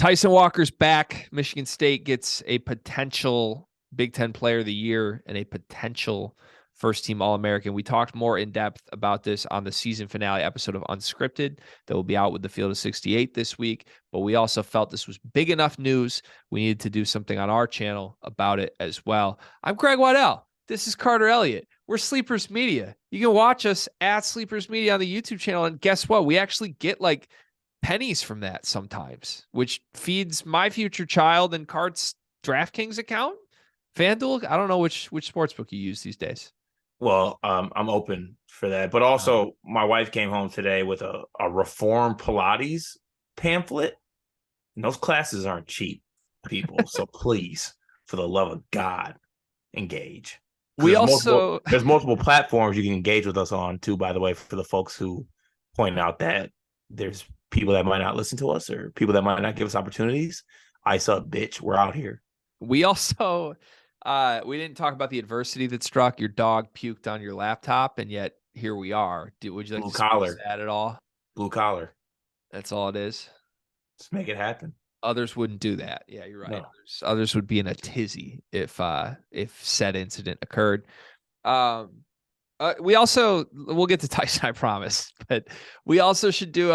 Tyson Walker's back. Michigan State gets a potential Big Ten Player of the Year and a potential first-team All-American. We talked more in depth about this on the season finale episode of Unscripted that will be out with the Field of 68 this week, but we also felt this was big enough news. We needed to do something on our channel about it as well. I'm Craig Waddell. This is Carter Elliott. We're Sleepers Media. You can watch us at Sleepers Media on the YouTube channel, and guess what? We actually get like pennies from that sometimes, which feeds my future child and Cart's DraftKings account. FanDuel, I don't know which sportsbook you use these days. Well, I'm open for that. But also, my wife came home today with a Reform Pilates pamphlet. And those classes aren't cheap, people. So please, for the love of God, engage. There's multiple platforms you can engage with us on, too, by the way, for the folks who point out that there's people that might not listen to us or people that might not give us opportunities. Ice up, bitch. We're out here. We also... we didn't talk about the adversity that struck. Your dog puked on your laptop, and yet here we are. Would you like to speak to that at all? Blue collar. That's all it is. Just make it happen. Others wouldn't do that. Yeah, you're right. No. Others would be in a tizzy if said incident occurred. We'll get to Tyson, I promise, but we also should do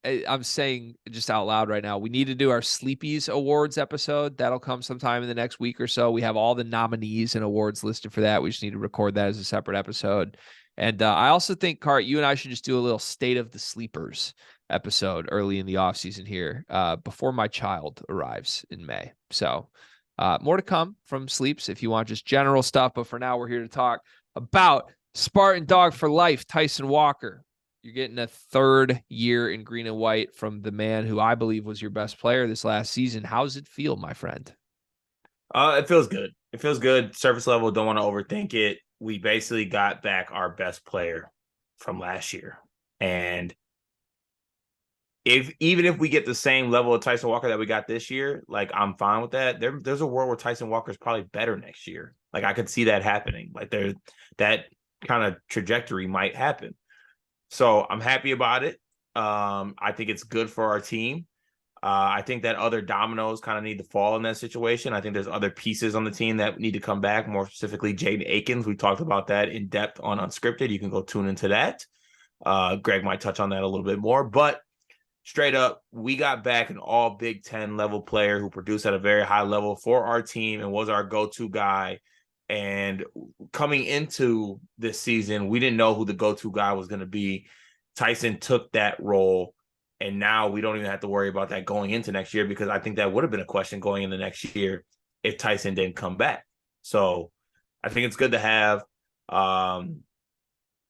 I'm saying just out loud right now, we need to do our Sleepies Awards episode. That'll come sometime in the next week or so. We have all the nominees and awards listed for that. We just need to record that as a separate episode. And I also think, Cart, you and I should just do a little State of the Sleepers episode early in the offseason here before my child arrives in May. So more to come from Sleeps if you want just general stuff. But for now, we're here to talk about Spartan Dog for Life, Tyson Walker. You're getting a third year in green and white from the man who I believe was your best player this last season. How's it feel, my friend? It feels good. It feels good. Surface level, don't want to overthink it. We basically got back our best player from last year. And even if we get the same level of Tyson Walker that we got this year, like I'm fine with that. There's a world where Tyson Walker is probably better next year. Like I could see that happening. Like that kind of trajectory might happen. So I'm happy about it. I think it's good for our team. I think that other dominoes kind of need to fall in that situation. I think there's other pieces on the team that need to come back, more specifically Jaden Akins. We talked about that in depth on Unscripted. You can go tune into that. Greg might touch on that a little bit more. But straight up, we got back an all Big Ten level player who produced at a very high level for our team and was our go-to guy. And coming into this season, we didn't know who the go-to guy was going to be. Tyson took that role, and now we don't even have to worry about that going into next year because I think that would have been a question going into next year if Tyson didn't come back. So I think it's good to have. And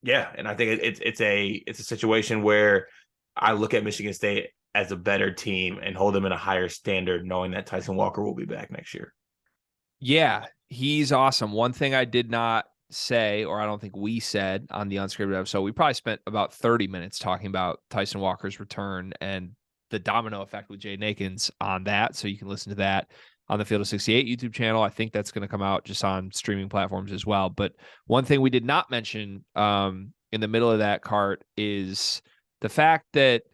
I think it's a situation where I look at Michigan State as a better team and hold them in a higher standard, knowing that Tyson Walker will be back next year. Yeah, he's awesome. One thing I did not say, or I don't think we said on the Unscripted episode, we probably spent about 30 minutes talking about Tyson Walker's return and the domino effect with Jaden Akins on that. So you can listen to that on the Field of 68 YouTube channel. I think that's going to come out just on streaming platforms as well. But one thing we did not mention in the middle of that cart is the fact that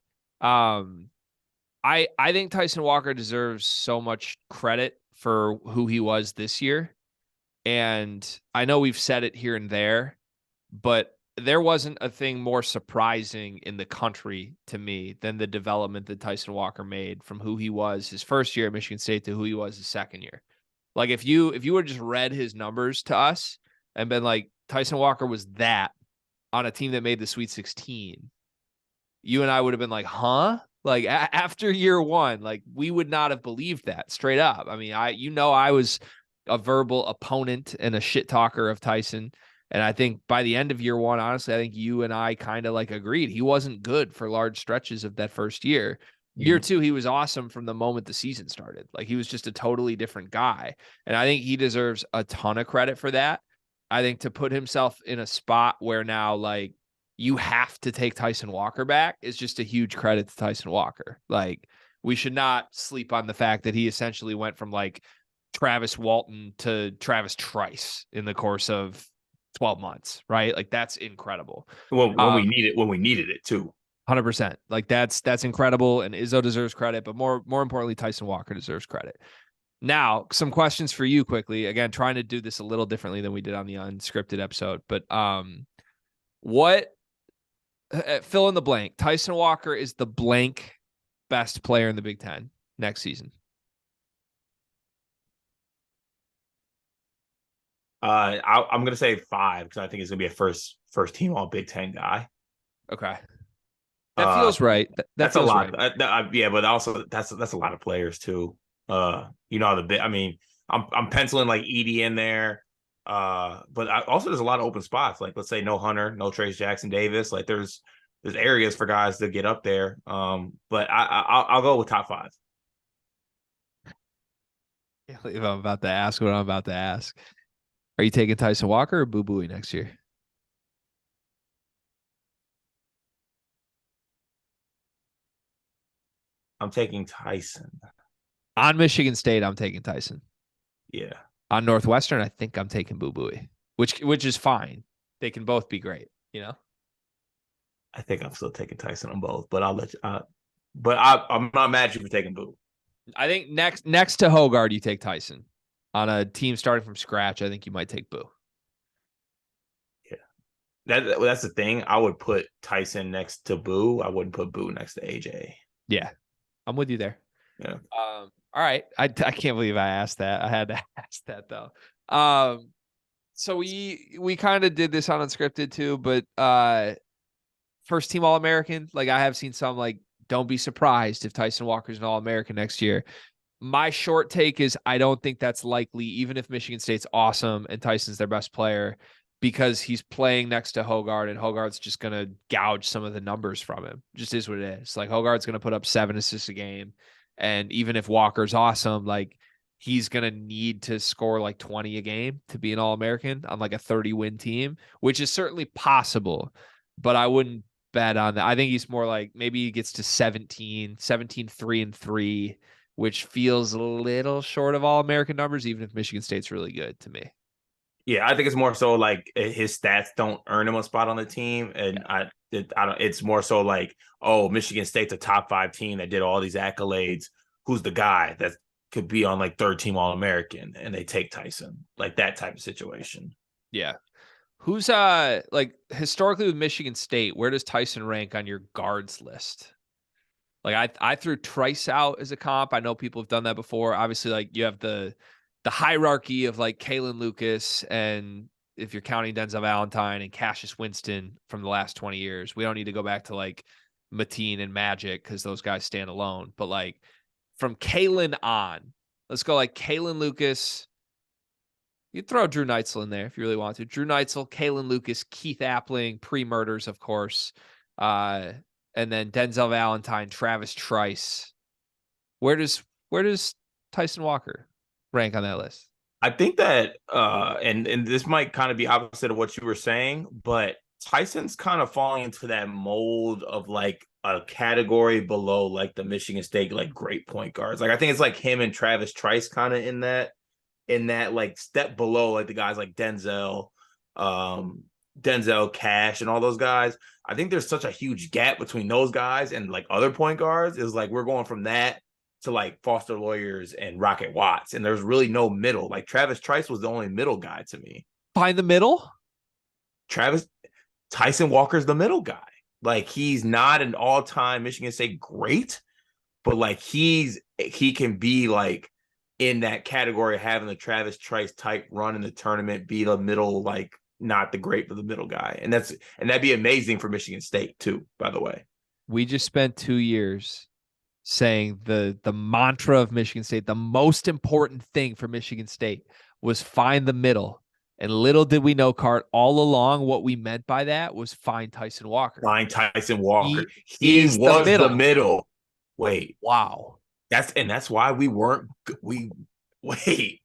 I think Tyson Walker deserves so much credit for who he was this year. And I know we've said it here and there, but there wasn't a thing more surprising in the country to me than the development that Tyson Walker made from who he was his first year at Michigan State to who he was his second year. Like if you would just read his numbers to us and been like, Tyson Walker was that on a team that made the Sweet 16, you and I would have been like, huh? Like after year one, like we would not have believed that straight up. I mean, I was a verbal opponent and a shit talker of Tyson. And I think by the end of year one, honestly, I think you and I kind of like agreed he wasn't good for large stretches of that first year. Year two, he was awesome from the moment the season started. Like he was just a totally different guy. And I think he deserves a ton of credit for that. I think to put himself in a spot where now like you have to take Tyson Walker back is just a huge credit to Tyson Walker. Like we should not sleep on the fact that he essentially went from like Travis Walton to Travis Trice in the course of 12 months, right? Like that's incredible. Well, when we needed it too. 100%. Like that's incredible, and Izzo deserves credit, but more importantly, Tyson Walker deserves credit. Now, some questions for you quickly. Again, trying to do this a little differently than we did on the unscripted episode, but what fill in the blank. Tyson Walker is the blank best player in the Big Ten next season. I'm gonna say 5 because I think he's gonna be a first team All Big Ten guy. Okay, that feels right. That That's a feels lot. right. Yeah, but also that's a lot of players too. The bit. I mean, I'm penciling like Edie in there. But also there's a lot of open spots. Like let's say no Hunter, no Trace Jackson Davis. Like there's areas for guys to get up there. But I'll go with top 5. I can't believe I'm about to ask what I'm about to ask. Are you taking Tyson Walker or Boo Booey next year? I'm taking Tyson. On Michigan State, I'm taking Tyson. Yeah. On Northwestern, I think I'm taking Boo Booey, which is fine. They can both be great, you know? I think I'm still taking Tyson on both, but I'll let you. I'm not mad at you for taking Boo. I think next to Hogard, you take Tyson. On a team starting from scratch, I think you might take Boo. Yeah, that's the thing. I would put Tyson next to Boo. I wouldn't put Boo next to AJ. Yeah, I'm with you there. Yeah. All right. I can't believe I asked that. I had to ask that though. So we kind of did this on unscripted too, but first team All-American. Like I have seen some like, don't be surprised if Tyson Walker's an All-American next year. My short take is I don't think that's likely, even if Michigan State's awesome and Tyson's their best player, because he's playing next to Hogard and Hogard's just going to gouge some of the numbers from him. Just is what it is. Like Hogard's going to put up 7 assists a game. And even if Walker's awesome, like he's going to need to score like 20 a game to be an All-American on like a 30-win team, which is certainly possible, but I wouldn't bet on that. I think he's more like maybe he gets to 17, 3-3, which feels a little short of All-American numbers, even if Michigan State's really good to me. Yeah, I think it's more so like his stats don't earn him a spot on the team, and I don't. It's more so like, oh, Michigan State's a top 5 team that did all these accolades. Who's the guy that could be on like 3rd team All-American, and they take Tyson, like that type of situation. Yeah. Who's like historically with Michigan State, where does Tyson rank on your guards list? Like I threw Trice out as a comp. I know people have done that before. Obviously, like you have the hierarchy of like Kalen Lucas, and if you're counting Denzel Valentine and Cassius Winston from the last 20 years, we don't need to go back to like Mateen and Magic because those guys stand alone. But like from Kalen on, let's go like Kalen Lucas. You throw Drew Neitzel in there if you really want to. Drew Neitzel, Kalen Lucas, Keith Appling, pre-murders, of course. And then Denzel Valentine, Travis Trice. Where does Tyson Walker rank on that list? I think that and this might kind of be opposite of what you were saying, but Tyson's kind of falling into that mold of like a category below like the Michigan State like great point guards. Like I think it's like him and Travis Trice kind of in that like step below like the guys like Denzel Cash and all those guys. I think there's such a huge gap between those guys and like other point guards. Is like we're going from that to like Foster Lawyers and Rocket Watts, and there's really no middle. Like Travis Trice was the only middle guy to me. Find the middle. Tyson Walker's the middle guy. Like he's not an all-time Michigan State great, but like he can be like in that category of having the Travis Trice type run in the tournament, be the middle, like not the great, but the middle guy. And that'd be amazing for Michigan State too, by the way. We just spent 2 years saying the mantra of Michigan State, the most important thing for Michigan State was find the middle. And little did we know, Cart, all along what we meant by that was find Tyson Walker. Find Tyson Walker. He was the middle. Wait. Wow. That's why we weren't wait.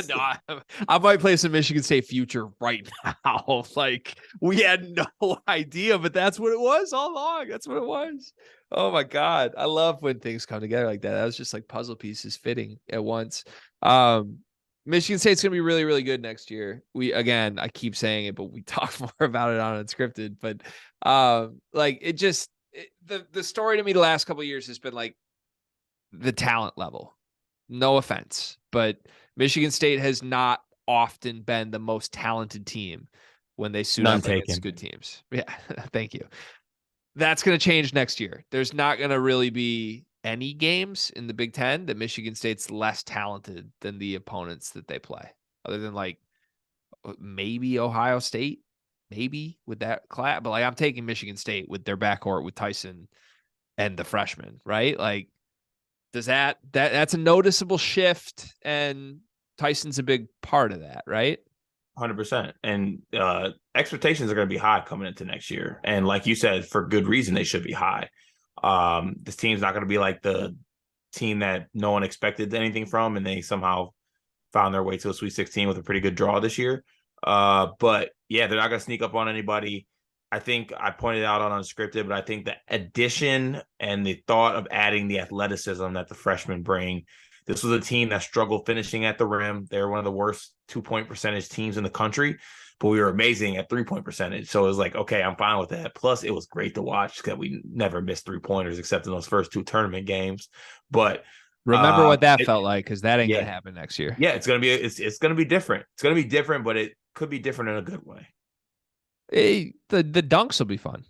No, I might play some Michigan State future right now. Like we had no idea, but that's what it was all along. That's what it was. Oh my God. I love when things come together like that. That was just like puzzle pieces fitting at once. Michigan State's going to be really, really good next year. I keep saying it, but we talk more about it on Unscripted, but like it just, the story to me the last couple of years has been like the talent level. No offense, but Michigan State has not often been the most talented team when they suit None up against taken. good teams. Yeah, thank you. That's going to change next year. There's not going to really be any games in the Big Ten that Michigan State's less talented than the opponents that they play, other than like maybe Ohio State, maybe with that class. But like I'm taking Michigan State with their backcourt with Tyson and the freshman, right? Like, does that's a noticeable shift, and Tyson's a big part of that, right? 100%. And expectations are going to be high coming into next year. And like you said, for good reason, they should be high. This team's not going to be like the team that no one expected anything from, and they somehow found their way to a Sweet 16 with a pretty good draw this year. But yeah, they're not going to sneak up on anybody. I think I pointed out on Unscripted, but I think the addition and the thought of adding the athleticism that the freshmen bring. This was a team that struggled finishing at the rim. They were one of the worst 2-point percentage teams in the country, but we were amazing at 3-point percentage. So it was like, okay, I'm fine with that. Plus, it was great to watch because we never missed 3-pointers except in those first 2 tournament games. But remember what that felt like, because that ain't yeah, gonna happen next year. Yeah, it's gonna be different. It's gonna be different, but it could be different in a good way. Hey, the dunks will be fun.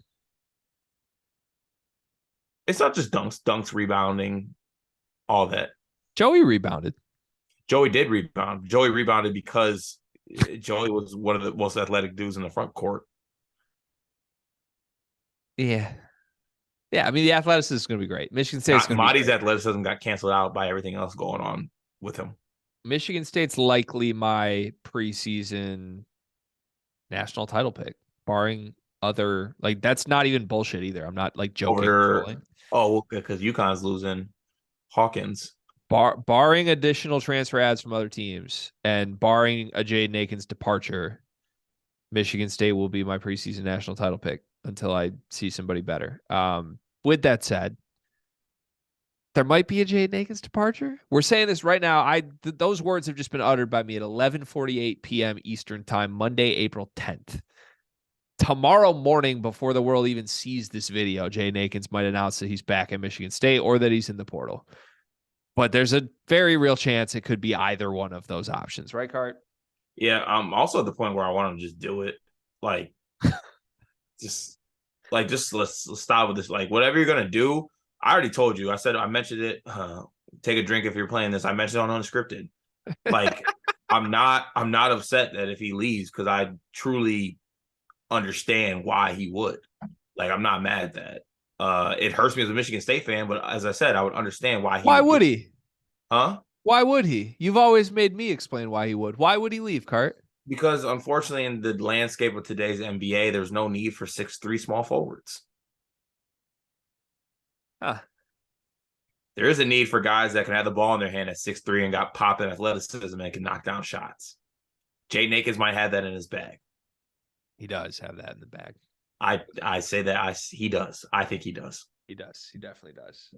It's not just dunks, rebounding, all that. Joey rebounded. Joey did rebound. Joey rebounded because Joey was one of the most athletic dudes in the front court. Yeah. Yeah, I mean, the athleticism is going to be great. Michigan State's going to be Marty's great. athleticism got canceled out by everything else going on with him. Michigan State's likely my preseason national title pick, barring other, like, that's not even bullshit either. I'm not like joking. Oh, because UConn's losing Hawkins. Barring additional transfer ads from other teams and barring a Jaden Akins departure, Michigan State will be my preseason national title pick until I see somebody better. With that said, there might be a Jaden Akins departure. We're saying this right now. Those words have just been uttered by me at 11:48 p.m. Eastern Time, Monday, April 10th. Tomorrow morning, before the world even sees this video, Jaden Akins might announce that he's back at Michigan State or that he's in the portal. But there's a very real chance it could be either one of those options, right, Cart? Yeah, I'm also at the point where I want to just do it. Like, just let's stop with this. Like, whatever you're gonna do, I already told you. I mentioned it. Take a drink if you're playing this. I mentioned it on Unscripted. Like, I'm not upset that if he leaves because I truly understand why he would. Like, I'm not mad at that. It hurts me as a Michigan State fan, but as I said, I would understand why he. Why would he? Huh? Why would he? You've always made me explain why he would. Why would he leave, Cart? Because unfortunately, in the landscape of today's NBA, there's no need for 6'3" small forwards. Huh. There is a need for guys that can have the ball in their hand at 6'3" and got pop and athleticism and can knock down shots. Jaden Akins might have that in his bag. He does have that in the bag. I say that he does. I think he does. He does. He definitely does.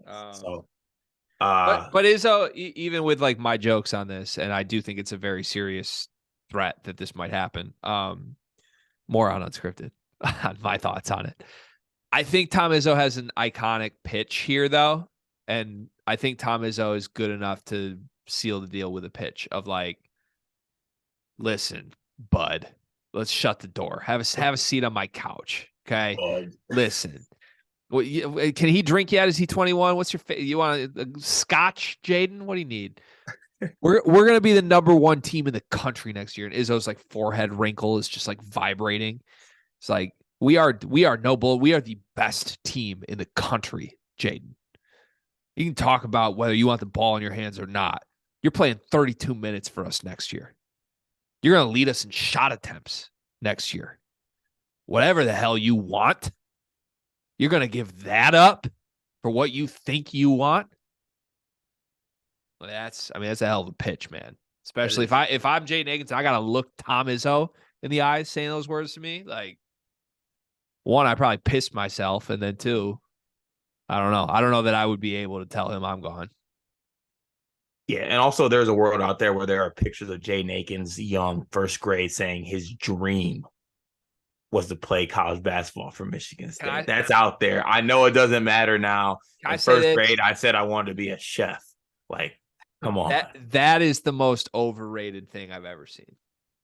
But Izzo, even with like my jokes on this, and I do think it's a very serious threat that this might happen. More on Unscripted on my thoughts on it. I think Tom Izzo has an iconic pitch here, though, and I think Tom Izzo is good enough to seal the deal with a pitch of like, listen, bud, let's shut the door. Have a seat on my couch, okay? Bud. Listen. Can he drink yet? Is he 21? What's your you want a scotch, Jaden? What do you need? We're gonna be the number 1 team in the country next year, and Izzo's like forehead wrinkle is just like vibrating. It's like we are noble. We are the best team in the country, Jaden. You can talk about whether you want the ball in your hands or not. You're playing 32 minutes for us next year. You're gonna lead us in shot attempts next year. Whatever the hell you want. You're going to give that up for what you think you want? Well, that's a hell of a pitch, man. Especially if I'm Jaden Akins, I got to look Tom Izzo in the eyes saying those words to me. Like, one, I probably pissed myself. And then 2, I don't know. I don't know that I would be able to tell him I'm gone. Yeah, and also there's a world out there where there are pictures of Jaden Akins, young, first grade, saying his dream was to play college basketball for Michigan Can State. I That's out there. I know it doesn't matter now. can I In say first this? grade, I said I wanted to be a chef. Like, come on. That is the most overrated thing I've ever seen.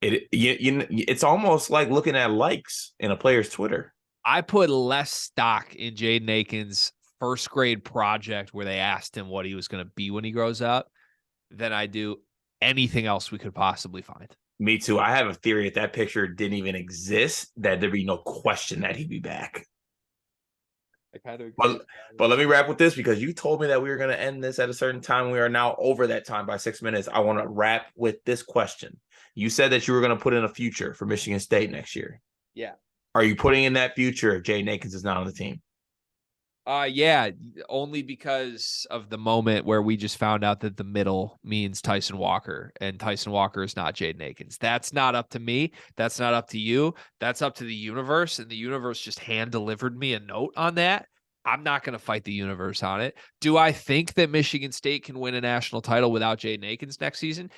It's almost like looking at likes in a player's Twitter. I put less stock in Jaden Akins' first grade project where they asked him what he was going to be when he grows up than I do anything else we could possibly find. Me too. I have a theory if that picture didn't even exist, that there'd be no question that he'd be back. I kind of agree. But let me wrap with this, because you told me that we were going to end this at a certain time. We are now over that time by 6 minutes. I want to wrap with this question. You said that you were going to put in a future for Michigan State next year. Yeah. Are you putting in that future if Jaden Akins is not on the team? Yeah, only because of the moment where we just found out that the middle means Tyson Walker, and Tyson Walker is not Jaden Akins. That's not up to me. That's not up to you. That's up to the universe, and the universe just hand delivered me a note on that. I'm not going to fight the universe on it. Do I think that Michigan State can win a national title without Jaden Akins next season?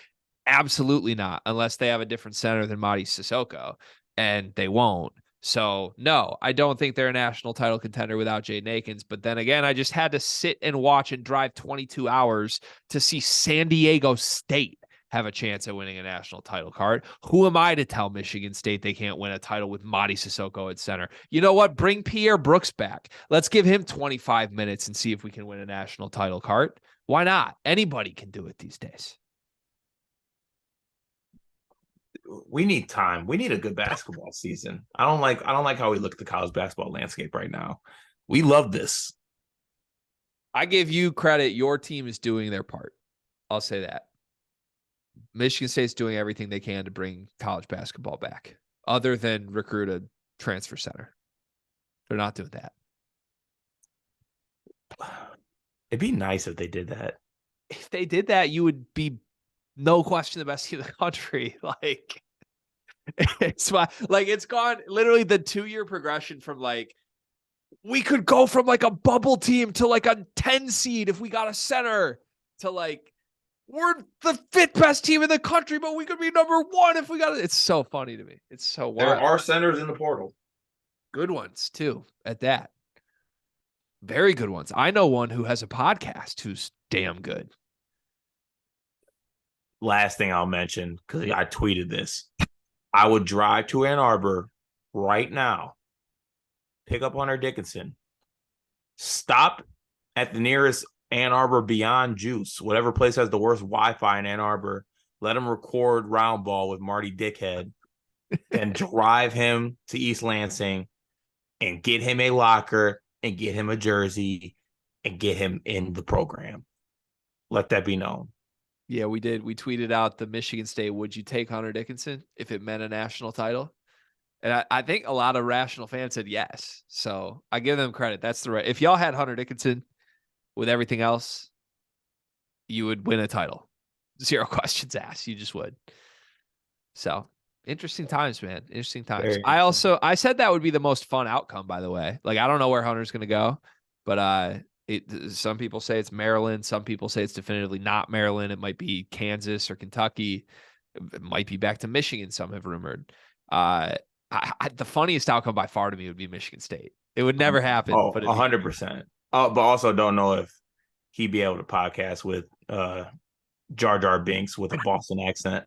Absolutely not, unless they have a different center than Mady Sissoko, and they won't. So, no, I don't think they're a national title contender without Jaden Akins. But then again, I just had to sit and watch and drive 22 hours to see San Diego State have a chance at winning a national title card. Who am I to tell Michigan State they can't win a title with Mady Sissoko at center? You know what? Bring Pierre Brooks back. Let's give him 25 minutes and see if we can win a national title card. Why not? Anybody can do it these days. We need time. We need a good basketball season. I don't like how we look at the college basketball landscape right now. We love this. I give you credit. Your team is doing their part. I'll say that. Michigan State's doing everything they can to bring college basketball back, other than recruit a transfer center. They're not doing that. It'd be nice if they did that. If they did that, you would be no question the best team in the country. Like, it's gone literally the 2-year progression from like, we could go from like a bubble team to like a 10 seed if we got a center, to like, we're the 5th best team in the country, but we could be number 1 if we got it. It's so funny to me. It's so wild. There are centers in the portal. Good ones too, at that. Very good ones. I know one who has a podcast who's damn good. Last thing I'll mention, because I tweeted this. I would drive to Ann Arbor right now, pick up Hunter Dickinson, stop at the nearest Ann Arbor Beyond Juice, whatever place has the worst Wi-Fi in Ann Arbor, let him record Round Ball with Marty Dickhead, then drive him to East Lansing and get him a locker and get him a jersey and get him in the program. Let that be known. Yeah, we did. We tweeted out the Michigan State, would you take Hunter Dickinson if it meant a national title? And I think a lot of rational fans said yes. So I give them credit. That's the right. If y'all had Hunter Dickinson with everything else, you would win a title. 0 questions asked. You just would. So interesting times, man. Interesting times. I said that would be the most fun outcome, by the way. Like, I don't know where Hunter's going to go, but some people say it's Maryland. Some people say it's definitively not Maryland. It might be Kansas or Kentucky. It might be back to Michigan. Some have rumored. The funniest outcome by far to me would be Michigan State. It would never happen. Oh, but 100%. But also don't know if he'd be able to podcast with Jar Jar Binks with a Boston accent.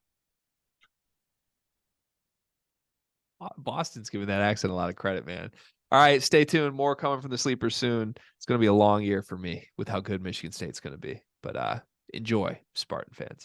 Boston's giving that accent a lot of credit, man. All right, stay tuned. More coming from the Sleepers soon. It's going to be a long year for me with how good Michigan State's going to be. But enjoy, Spartan fans.